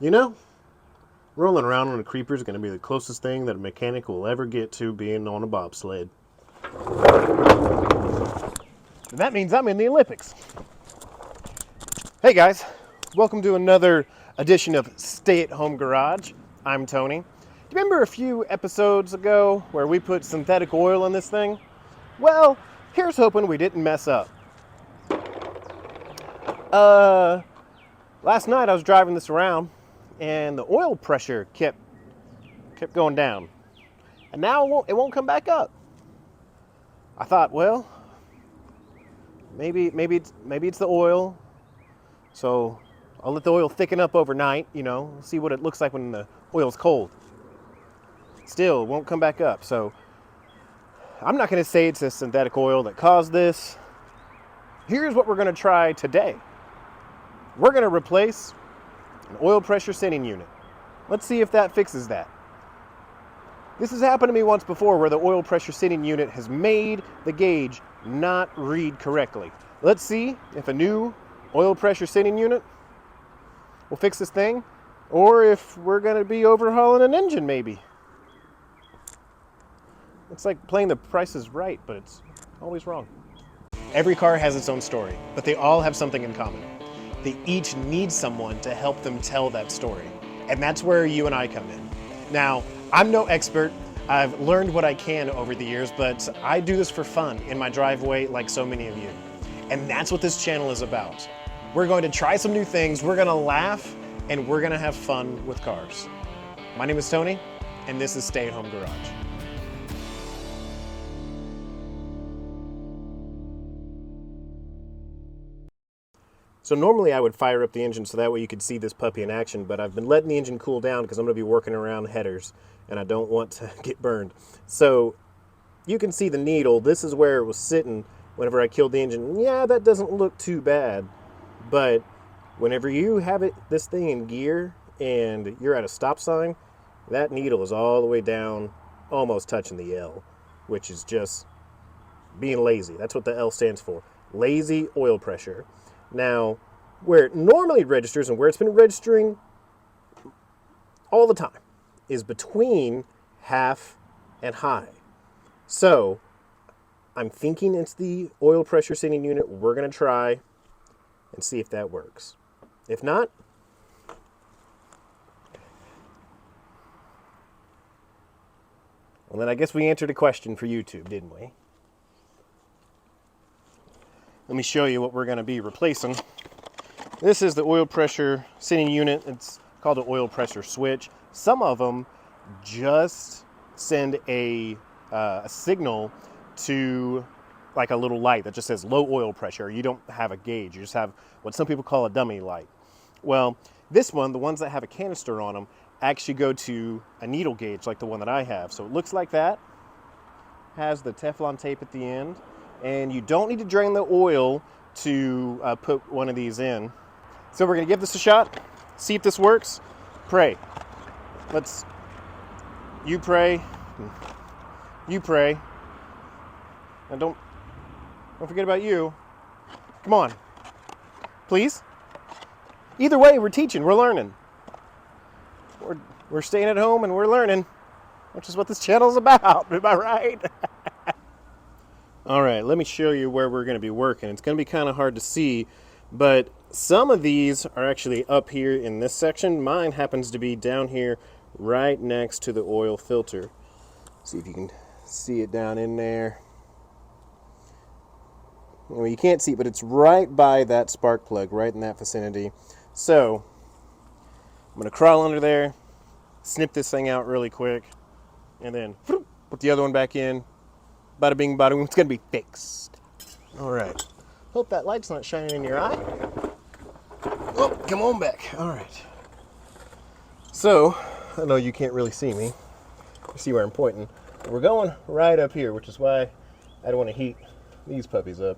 You know, rolling around on a creeper is going to be the closest thing that a mechanic will ever get to being on a bobsled. And that means I'm in the Olympics. Hey guys, welcome to another edition of Stay at Home Garage. I'm Tony. Do you remember a few episodes ago where we put synthetic oil in this thing? Well, here's hoping we didn't mess up. Last night I was driving this around and the oil pressure kept going down. And now it won't come back up. I thought, well, maybe it's the oil. So I'll let the oil thicken up overnight, see what it looks like when the oil's cold. Still, it won't come back up. So I'm not going to say it's a synthetic oil that caused this. Here's what we're going to try today. We're going to replace an oil pressure sending unit. Let's see if that fixes that. This has happened to me once before where the oil pressure sending unit has made the gauge not read correctly. Let's see if a new oil pressure sending unit will fix this thing, or if we're going to be overhauling an engine maybe. It's like playing The Price is Right, but it's always wrong. Every car has its own story, but they all have something in common. They each need someone to help them tell that story. And that's where you and I come in. Now, I'm no expert. I've learned what I can over the years, but I do this for fun in my driveway like so many of you. And that's what this channel is about. We're going to try some new things, we're gonna laugh, and we're gonna have fun with cars. My name is Tony, and this is Stay at Home Garage. So normally I would fire up the engine so that way you could see this puppy in action, but I've been letting the engine cool down because I'm going to be working around headers and I don't want to get burned. So you can see the needle. This is where it was sitting whenever I killed the engine. Yeah, that doesn't look too bad, but whenever you have this thing in gear and you're at a stop sign, that needle is all the way down, almost touching the L, which is just being lazy. That's what the L stands for. Lazy oil pressure. Now, where it normally registers and where it's been registering all the time is between half and high. So, I'm thinking it's the oil pressure sending unit. We're going to try and see if that works. If not, well, then I guess we answered a question for YouTube, didn't we? Let me show you what we're going to be replacing. This is the oil pressure sending unit. It's called an oil pressure switch. Some of them just send a signal to like a little light that just says low oil pressure. You don't have a gauge. You just have what some people call a dummy light. Well, this one, the ones that have a canister on them, actually go to a needle gauge like the one that I have. So it looks like that. Has the Teflon tape at the end. And you don't need to drain the oil to put one of these in. So we're going to give this a shot, see if this works. Pray. You pray. You pray. And don't forget about you. Come on. Please. Either way, we're teaching, we're learning. We're staying at home and we're learning, which is what this channel is about. Am I right? All right, let me show you where we're going to be working. It's going to be kind of hard to see, but some of these are actually up here in this section. Mine happens to be down here right next to the oil filter. See if you can see it down in there. Well, you can't see it, but it's right by that spark plug, right in that vicinity. So I'm going to crawl under there, snip this thing out really quick, and then put the other one back in. Bada bing, bada boom, it's gonna be fixed. All right. Hope that light's not shining in your eye. Oh, come on back. All right. So, I know you can't really see me. You see where I'm pointing. We're going right up here, which is why I don't want to heat these puppies up.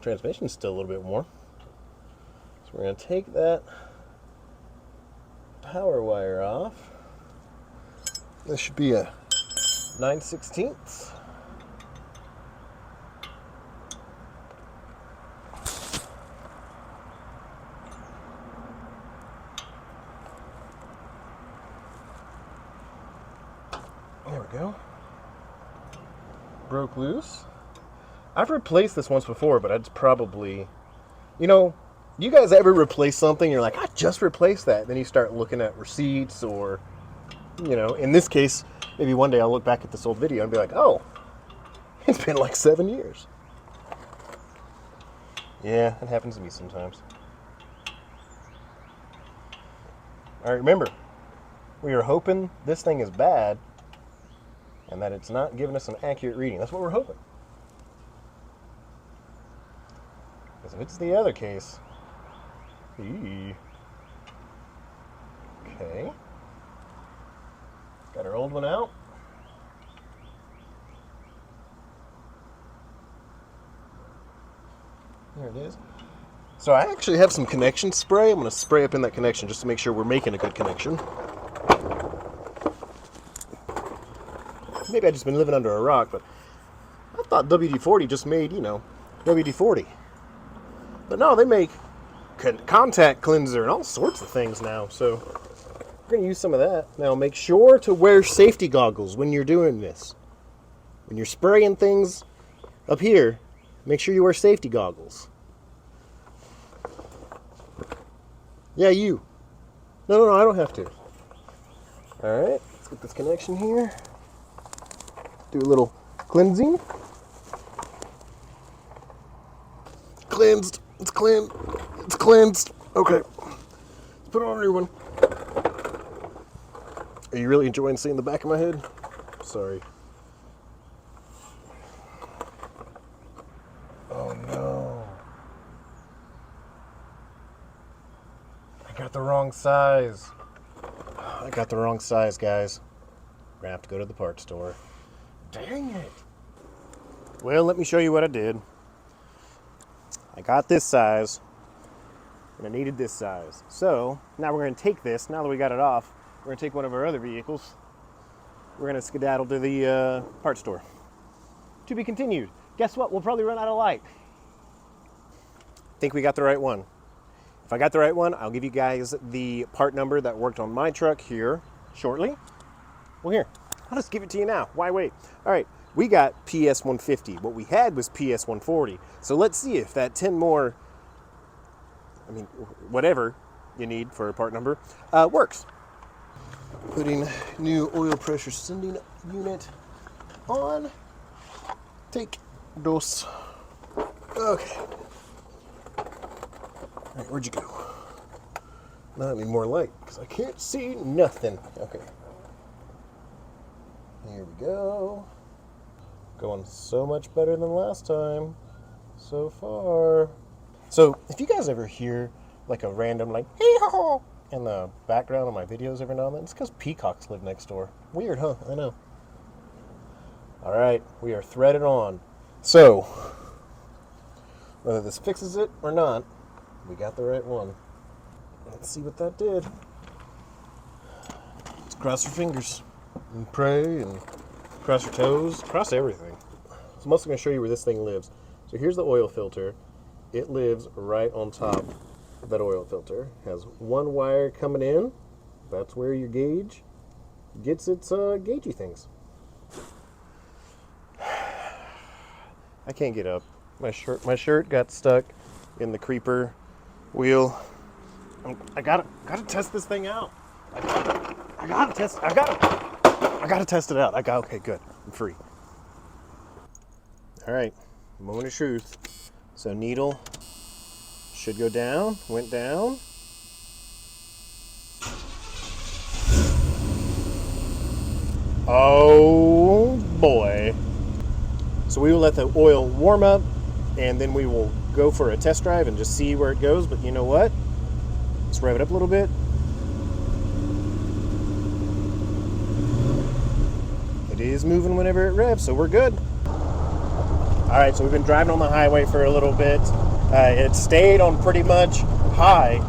Transmission's still a little bit warm. So we're gonna take that power wire off. This should be a 9/16. go. Broke loose. I've replaced this once before, but it's probably, you guys ever replace something, you're like, I just replaced that. Then you start looking at receipts or, in this case, maybe one day I'll look back at this old video and be like, oh, it's been like 7 years. Yeah, it happens to me sometimes. All right, remember, we are hoping this thing is bad and that it's not giving us an accurate reading. That's what we're hoping. Because if it's the other case, okay. Got our old one out. There it is. So I actually have some connection spray. I'm going to spray up in that connection just to make sure we're making a good connection. Maybe I've just been living under a rock, but I thought WD-40 just made, WD-40. But no, they make contact cleanser and all sorts of things now. So we're going to use some of that. Now make sure to wear safety goggles when you're doing this. When you're spraying things up here, make sure you wear safety goggles. Yeah, you. No, I don't have to. All right, let's get this connection here. Do a little cleansing. Cleansed. It's cleansed. It's cleansed. Okay. Let's put on a new one. Are you really enjoying seeing the back of my head? Sorry. Oh no. I got the wrong size. I got the wrong size, guys. We're gonna have to go to the parts store. Dang it. Well, let me show you what I did. I got this size, and I needed this size. So, now we're going to take this, now that we got it off, we're going to take one of our other vehicles. We're going to skedaddle to the parts store. To be continued. Guess what? We'll probably run out of light. Think we got the right one. If I got the right one, I'll give you guys the part number that worked on my truck here shortly. Well, here. I'll just give it to you now. Why wait? All right, we got PS 150. What we had was PS 140. So let's see if that 10 more, whatever you need for a part number, works. Putting new oil pressure sending unit on. Take dos. Okay. All right, where'd you go? Now I need more light because I can't see nothing. Okay. Here we go. Going so much better than last time so far. So if you guys ever hear like a random hee-haw in the background of my videos every now and then, it's because peacocks live next door. Weird, huh? I know. All right, we are threaded on. So whether this fixes it or not, we got the right one. Let's see what that did. Let's cross your fingers and pray and cross your toes, cross everything. So I'm also going to show you where this thing lives. So here's the oil filter. It lives right on top of that oil filter. Has one wire coming in. That's where your gauge gets its gaugey things. I can't get up. My shirt got stuck in the creeper wheel. I gotta test this thing out. I gotta test it out. Okay, good. I'm free. All right, moment of truth. So needle should go down. Went down. Oh boy. So we will let the oil warm up, and then we will go for a test drive and just see where it goes. But you know what? Let's rev it up a little bit. It is moving whenever it revs, so we're good. All right, so we've been driving on the highway for a little bit. It stayed on pretty much high,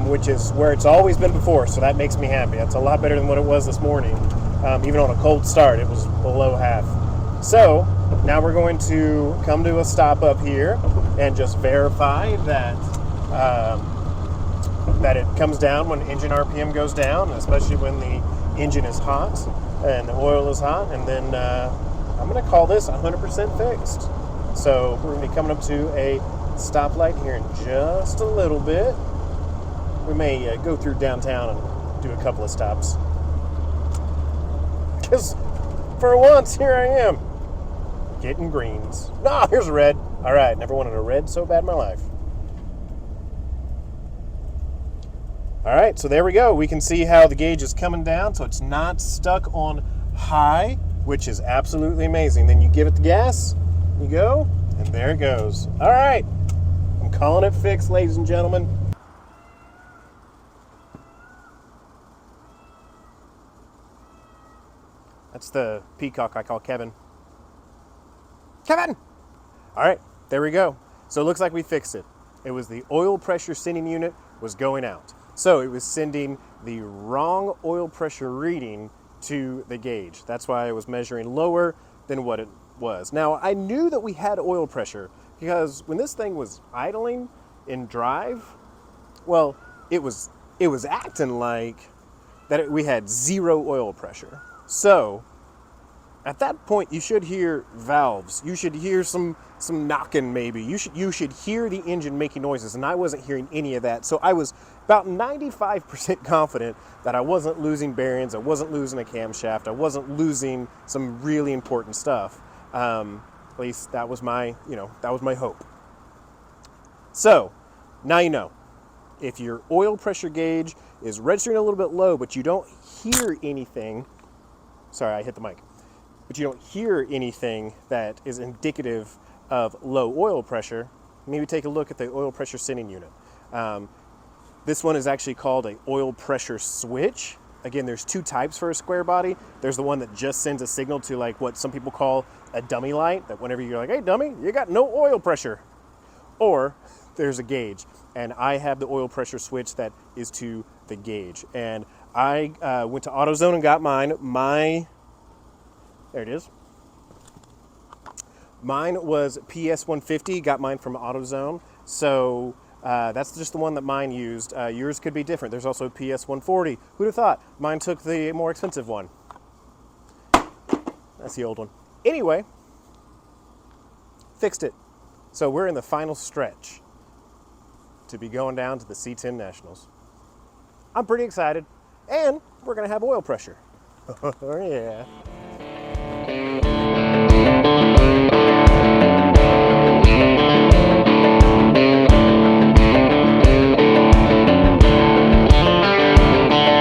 which is where it's always been before, so that makes me happy. That's a lot better than what it was this morning. Even on a cold start, it was below half. So now we're going to come to a stop up here and just verify that that it comes down when engine RPM goes down, especially when the engine is hot and the oil is hot, and then I'm going to call this 100% fixed. So we're going to be coming up to a stoplight here in just a little bit. We may go through downtown and do a couple of stops. Because for once, here I am, getting greens. No, here's a red. All right, never wanted a red so bad in my life. All right, so there we go. We can see how the gauge is coming down, so it's not stuck on high, which is absolutely amazing. Then you give it the gas, you go, and there it goes. All right, I'm calling it fixed, ladies and gentlemen. That's the peacock I call Kevin. Kevin! All right, there we go. So it looks like we fixed it. It was the oil pressure sending unit was going out. So it was sending the wrong oil pressure reading to the gauge. That's why it was measuring lower than what it was. Now, I knew that we had oil pressure because when this thing was idling in drive, well, it was acting like that we had zero oil pressure. So at that point, you should hear valves. You should hear some knocking maybe. You should hear the engine making noises, and I wasn't hearing any of that. So I was about 95% confident that I wasn't losing bearings, I wasn't losing a camshaft, I wasn't losing some really important stuff. At least that was my hope. So now you know. If your oil pressure gauge is registering a little bit low, but you don't hear anything, sorry, I hit the mic, but you don't hear anything that is indicative of low oil pressure, maybe take a look at the oil pressure sending unit. This one is actually called an oil pressure switch. Again, there's two types for a square body. There's the one that just sends a signal to like what some people call a dummy light, that whenever you're like, hey dummy, you got no oil pressure. Or there's a gauge, and I have the oil pressure switch that is to the gauge. And I went to AutoZone and got mine. There it is. Mine was PS150, got mine from AutoZone. So that's just the one that mine used. Yours could be different. There's also PS140. Who'd have thought? Mine took the more expensive one. That's the old one. Anyway, fixed it. So we're in the final stretch to be going down to the C10 Nationals. I'm pretty excited, and we're going to have oil pressure. Oh, yeah.